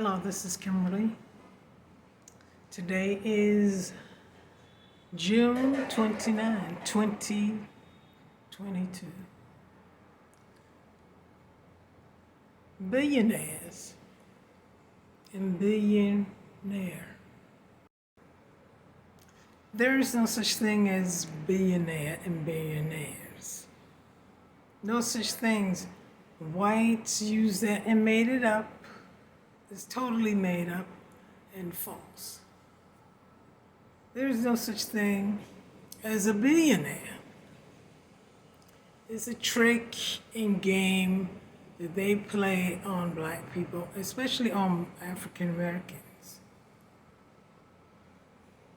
Hello, this is Kimberly. Today is June 29, 2022. Billionaires and billionaire. There is no such thing as billionaire and billionaires. No such things. Whites use that and made it up. It's totally made up and false. There is no such thing as a billionaire. It's a trick and game that they play on black people, especially on African Americans.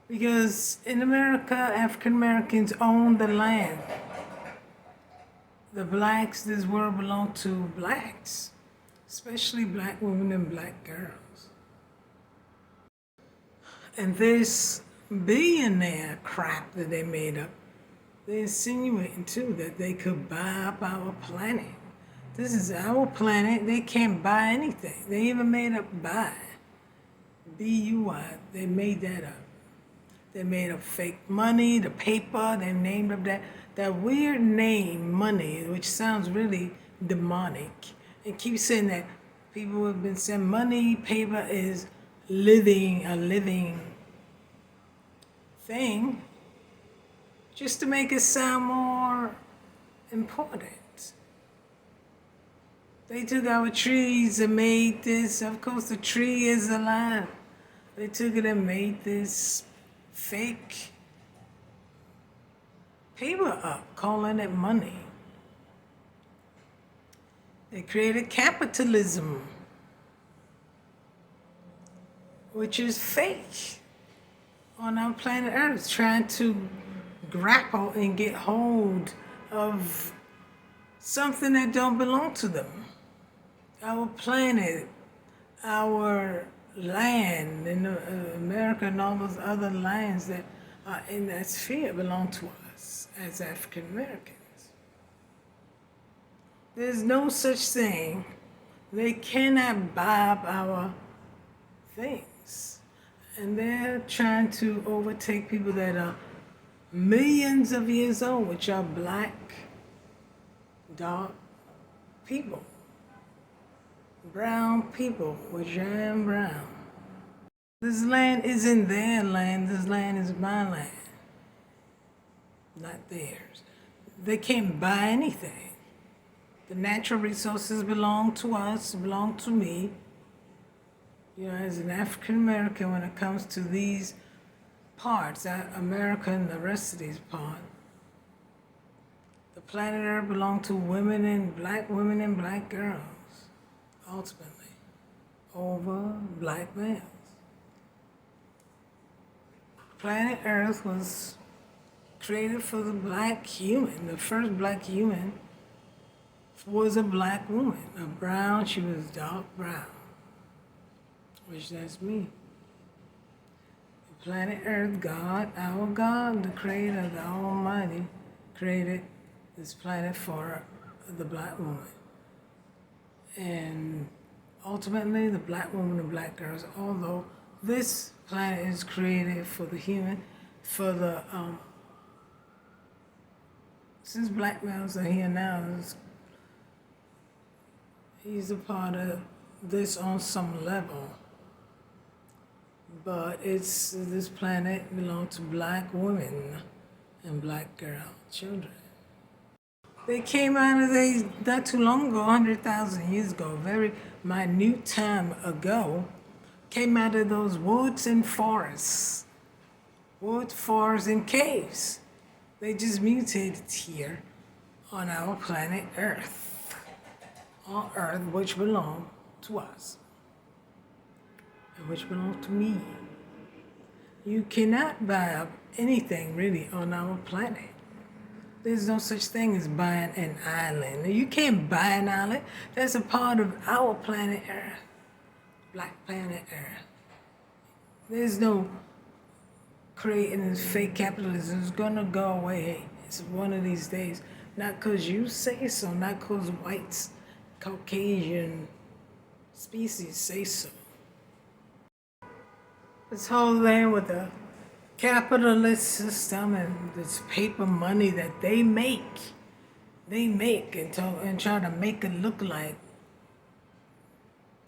Because in America, African Americans own the land. The blacks, this world belong to blacks, especially black women and black girls. And this billionaire crap that they made up, they're insinuating too that they could buy up our planet. This is our planet. They can't buy anything. They even made up buy. B-U-I. They made that up. They made up fake money, the paper. They named up that weird name, money, which sounds really demonic. And keep saying that people have been saying money, paper is a living thing, just to make it sound more important. They took our trees and made this. Of course, the tree is alive. They took it and made this fake paper up, calling it money. They created capitalism, which is fake on our planet Earth, trying to grapple and get hold of something that don't belong to them. Our planet, our land in America and all those other lands that are in that sphere belong to us as African Americans. There's no such thing. They cannot buy up our things. And they're trying to overtake people that are millions of years old, which are black, dark people. Brown people, which I am brown. This land isn't their land. This land is my land, not theirs. They can't buy anything. The natural resources belong to us, belong to me. You know, as an African American, when it comes to these parts, America and the rest of these parts, the planet Earth belongs to women and black girls, ultimately, over black males. Planet Earth was created for the black human. The first black human was a black woman, a brown. She was dark brown, which that's me. The planet Earth, God, our God, the creator, the Almighty, created this planet for the black woman. And ultimately, the black woman and black girls, although this planet is created for the human, for the, since black males are here now, he's a part of this on some level. But this planet belongs to black women and black girl children. They came out of there not too long ago, 100,000 years ago, very minute time ago, came out of those woods and forests. Woods, forests, and caves. They just mutated here on our planet Earth. On Earth, which belongs to us. And which belongs to me. You cannot buy up anything really on our planet. There's no such thing as buying an island. You can't buy an island. That's a part of our planet Earth. Black planet Earth. There's no creating this fake capitalism. It's gonna go away. It's one of these days. Not because you say so, not because whites, Caucasian species say so. This whole land with the capitalist system and this paper money that they make and try to make it look like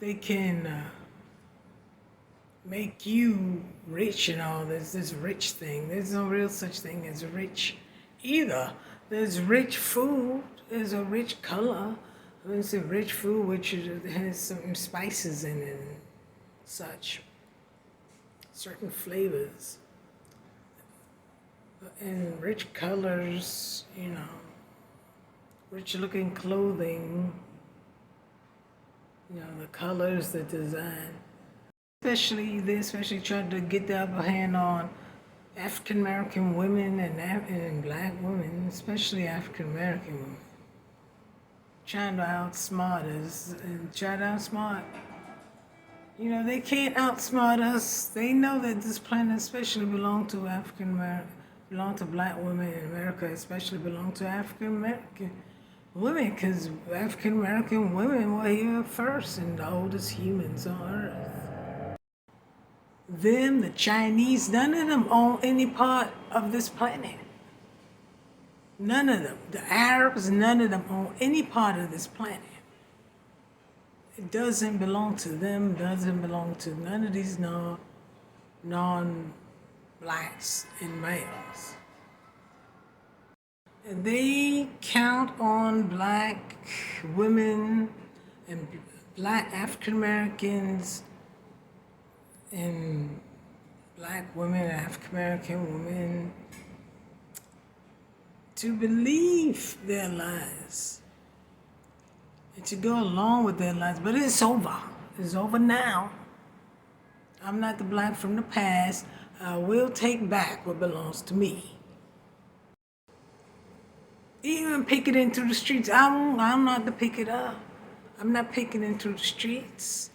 they can make you rich and all this rich thing. There's no real such thing as rich either. There's rich food. There's a rich color. There's a rich food which has some spices in it and such, certain flavors and rich colors. Rich looking clothing. The colors, the design. They especially tried to get the upper hand on African American women and black women, especially African American women. Trying to outsmart us and try to outsmart. They can't outsmart us. They know that this planet especially belongs to African American, belong to black women in America, especially belong to African American women, because African American women were here first and the oldest humans on earth. Them, the Chinese, none of them own any part of this planet. None of them. The Arabs, none of them own any part of this planet. It doesn't belong to them, doesn't belong to none of these non-blacks and males. And they count on black women and black African Americans and black women and African American women to believe their lies and to go along with their lies. But it's over. It's over now. I'm not the black from the past. I will take back what belongs to me. Even picketing through the streets. I'm not to pick it up. I'm not picketing through the streets.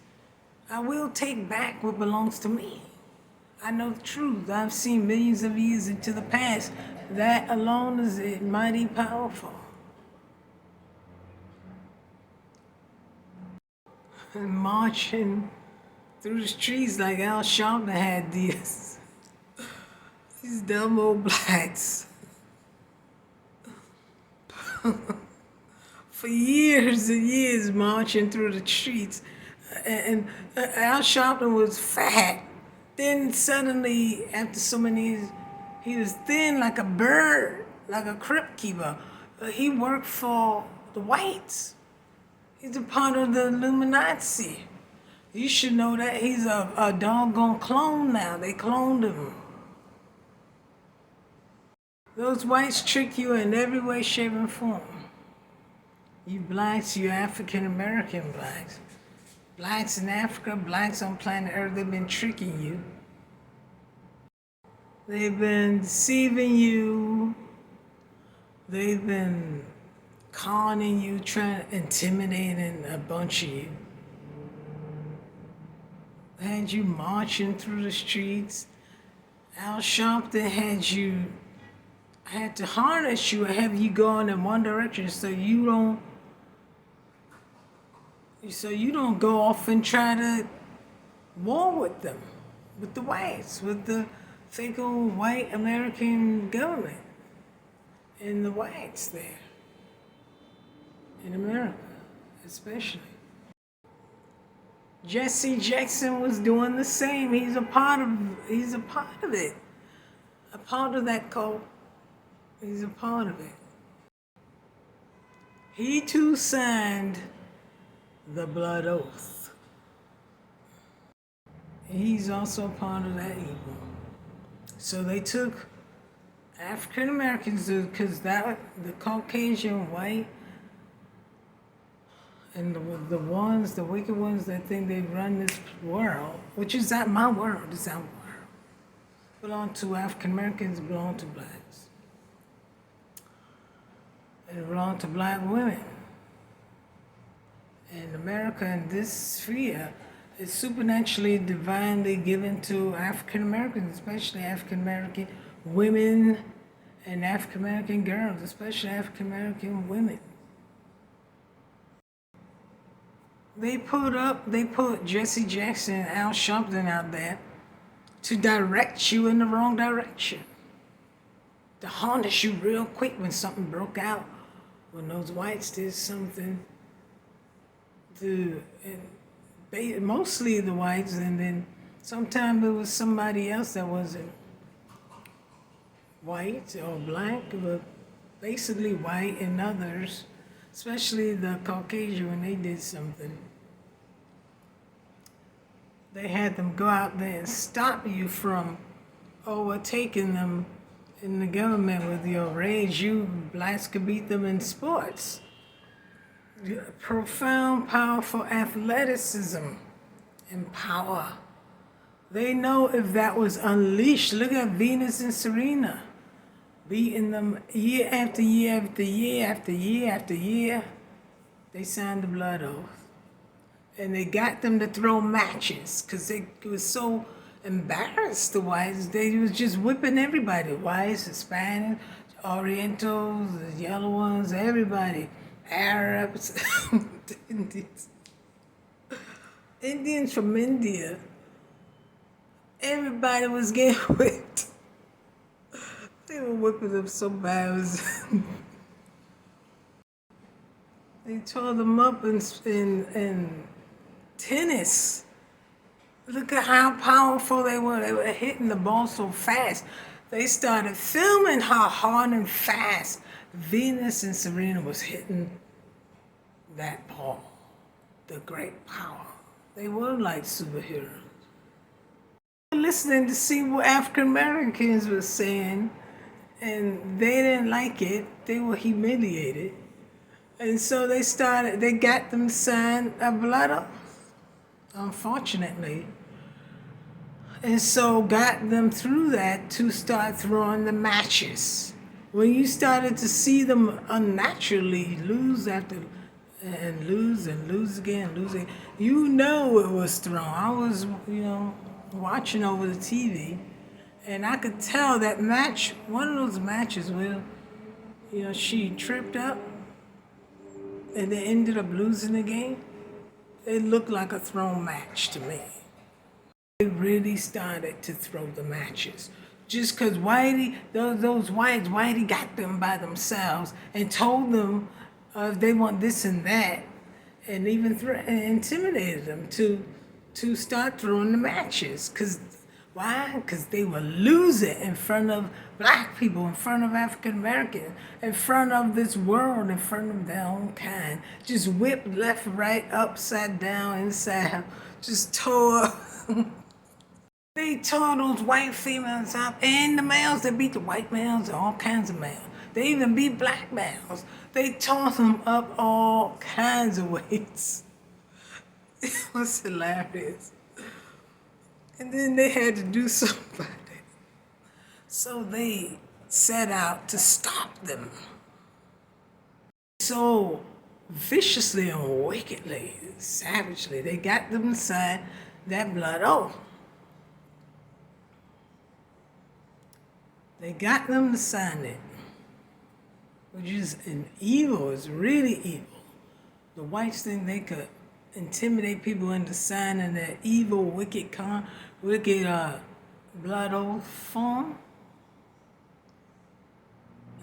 I will take back what belongs to me. I know the truth. I've seen millions of years into the past. That alone is mighty powerful. And marching through the streets like Al Sharpton had these dumb old blacks. For years and years marching through the streets. And Al Sharpton was fat. Then suddenly, after so many years, he was thin like a bird, like a crypt keeper. He worked for the whites. He's a part of the Illuminati. You should know that. He's a doggone clone now. They cloned him. Those whites trick you in every way, shape, and form. You blacks, you African American blacks. Blacks in Africa, blacks on planet Earth, they've been tricking you. They've been deceiving you. They've been conning you, intimidating a bunch of you. They had you marching through the streets. Al Sharpton had to harness you and have you going in one direction so you don't go off and try to war with them, with the whites, with the fake old white American government and the whites there in America, especially. Jesse Jackson was doing the same. He's a part of it, a part of that cult. He's a part of it. He too signed the blood oath. He's also a part of that evil. So they took African Americans, because the Caucasian white and the wicked ones that think they run this world, which is not my world, it's our world, belong to African Americans, belong to blacks. And belong to black women. And America in this sphere is supernaturally, divinely given to African Americans, especially African American women and African American girls, especially African American women. They put Jesse Jackson and Al Sharpton out there to direct you in the wrong direction, to harness you real quick when something broke out, when those whites did something to, and mostly the whites, and then sometimes it was somebody else that wasn't white or black, but basically white, and others, especially the Caucasian, when they did something, they had them go out there and stop you from overtaking them in the government with your rage. You blacks could beat them in sports. Profound, powerful athleticism and power. They know if that was unleashed. Look at Venus and Serena, beating them year after year after year after year after year. They signed the blood oath. And they got them to throw matches because they was so embarrassed, the whites. They was just whipping everybody, whites, Hispanics, Orientals, the yellow ones, everybody, Arabs, Indians from India. Everybody was getting whipped. They were whipping them so bad. They tore them up in tennis. Look at how powerful they were. They were hitting the ball so fast. They started filming how hard and fast Venus and Serena was hitting that ball. The great power. They were like superheroes. Listening to see what African Americans were saying, and they didn't like it. They were humiliated. And so they got them to sign a blood oath, unfortunately. And so got them through that to start throwing the matches. When you started to see them unnaturally lose and lose again, you know it was thrown. I was, watching over the TV, and I could tell that match, one of those matches where, she tripped up and they ended up losing the game. It looked like a thrown match to me. They really started to throw the matches. Just because Whitey got them by themselves and told them if they want this and that, and even intimidated them to start throwing the matches. Why? Because they were losing in front of black people, in front of African Americans, in front of this world, in front of their own kind. Just whipped left, right, upside down, inside out. Just tore. They tore those white females up, and the males. They beat the white males and all kinds of males. They even beat black males. They tore them up all kinds of ways. It was hilarious. And then they had to do something. So they set out to stop them. So viciously and wickedly, savagely, they got them to sign that blood oath. They got them to sign it, which is an evil. It's really evil. The whites think they could intimidate people into signing that evil, wicked blood oath form.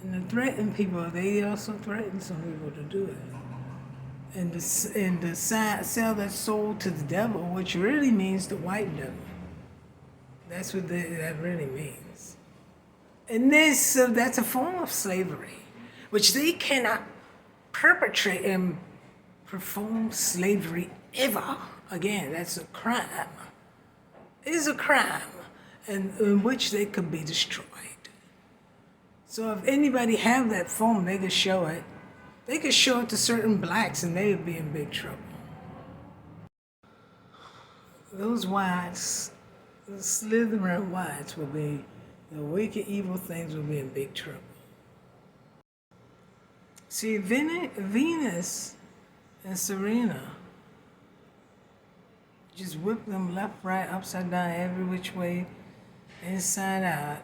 And to threaten people, they also threaten some people to do it. And to sell their soul to the devil, which really means the white devil. That's what that really means. And that's a form of slavery, which they cannot perpetrate and perform slavery ever again. That's a crime. It is a crime in which they could be destroyed. So if anybody have that form, they could show it. They could show it to certain blacks and they would be in big trouble. Those whites, the slithering whites will be, the wicked, evil things will be in big trouble. See, Venus and Serena just whipped them left, right, upside down, every which way, inside out,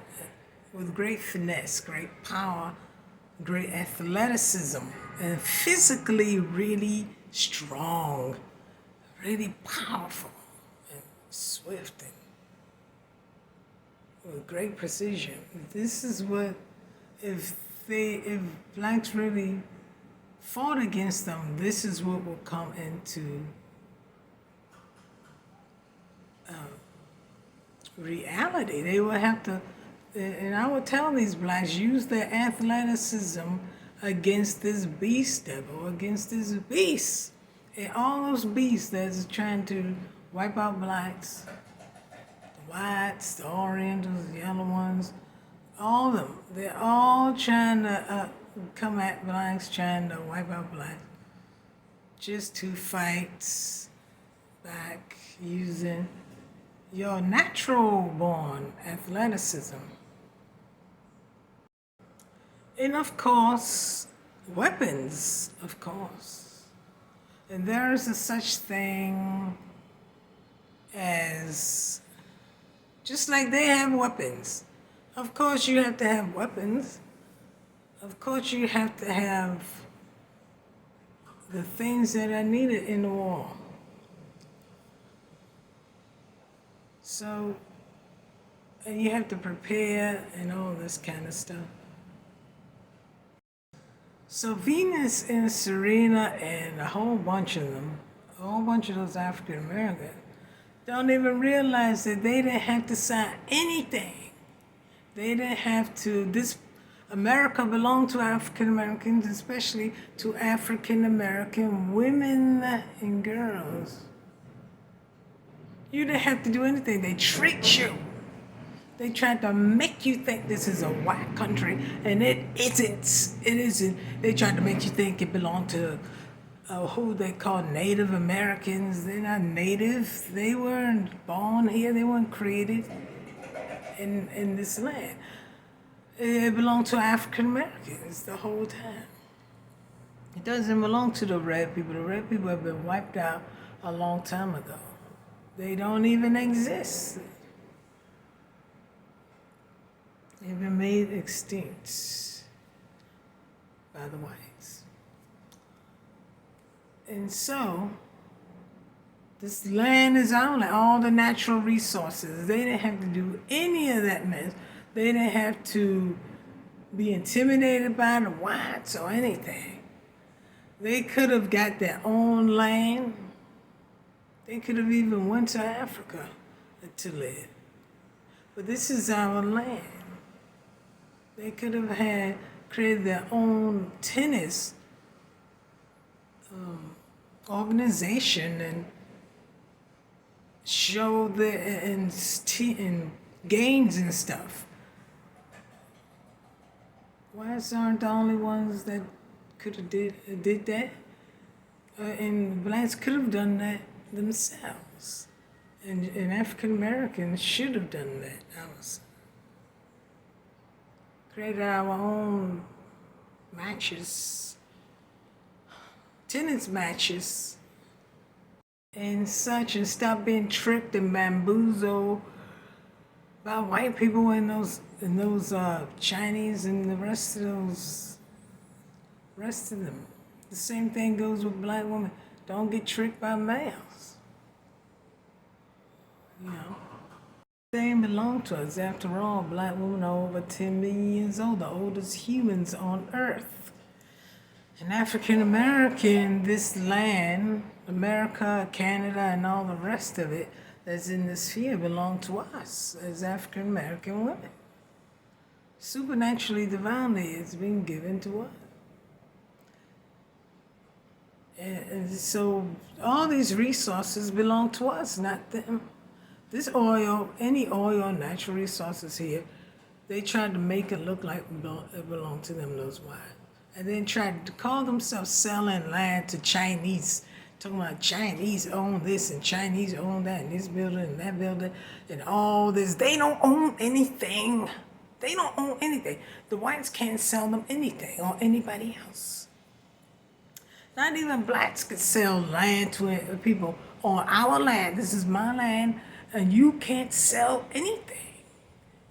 with great finesse, great power, great athleticism, and physically really strong, really powerful, and swift, and with great precision. This is what, if blacks really fought against them, this is what will come into reality. They will have to, and I would tell these blacks, use their athleticism against this beast devil, against this beast. And all those beasts that's trying to wipe out blacks, the whites, the orientals, the yellow ones, all of them, they're all trying to come at blacks, trying to wipe out blacks, just to fight back using your natural born athleticism. And of course, weapons, of course. And there is a such thing as, just like they have weapons, of course you have to have weapons. Of course you have to have the things that are needed in the war. So, and you have to prepare and all this kind of stuff. So Venus and Serena and a whole bunch of them, a whole bunch of those African Americans, don't even realize that they didn't have to sign anything. They didn't have to, this America belonged to African Americans, especially to African American women and girls. You didn't have to do anything. They tricked you. They tried to make you think this is a white country, and it isn't. It isn't. They tried to make you think it belonged to who they call Native Americans. They're not native. They weren't born here. They weren't created in this land. It belonged to African Americans the whole time. It doesn't belong to the red people. The red people have been wiped out a long time ago. They don't even exist. They've been made extinct by the whites. And so, this land is our land, all the natural resources. They didn't have to do any of that mess. They didn't have to be intimidated by the whites or anything. They could have got their own land. They could have even went to Africa to live. But this is our land. They could have created their own tennis organization and show and games and stuff. Whites aren't the only ones that could have did that. And blacks could have done that themselves. And African Americans should have done that ourselves. Created our own matches, tennis matches, and such, and stop being tricked and bamboozled by white people and those Chinese and the rest of them. The same thing goes with black women. Don't get tricked by males. You know. They belong to us. After all, black women are over 10 million years old, the oldest humans on earth. And African American, this land, America, Canada, and all the rest of it that's in this sphere belong to us as African American women. Supernaturally, divinely, it's been given to us. And so all these resources belong to us, not them. This oil, any oil, natural resources here, they tried to make it look like it belonged to them, those whites. And then tried to call themselves selling land to Chinese, talking about Chinese own this and Chinese own that, and this building and that building and all this. They don't own anything. They don't own anything. The whites can't sell them anything or anybody else. Not even blacks could sell land to people on our land. This is my land. And you can't sell anything.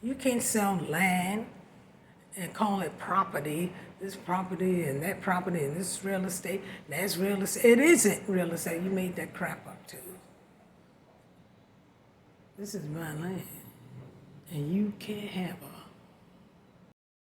You can't sell land and call it property, this property and that property and this real estate, and that's real estate. It isn't real estate. You made that crap up too. This is my land. and you can't have her.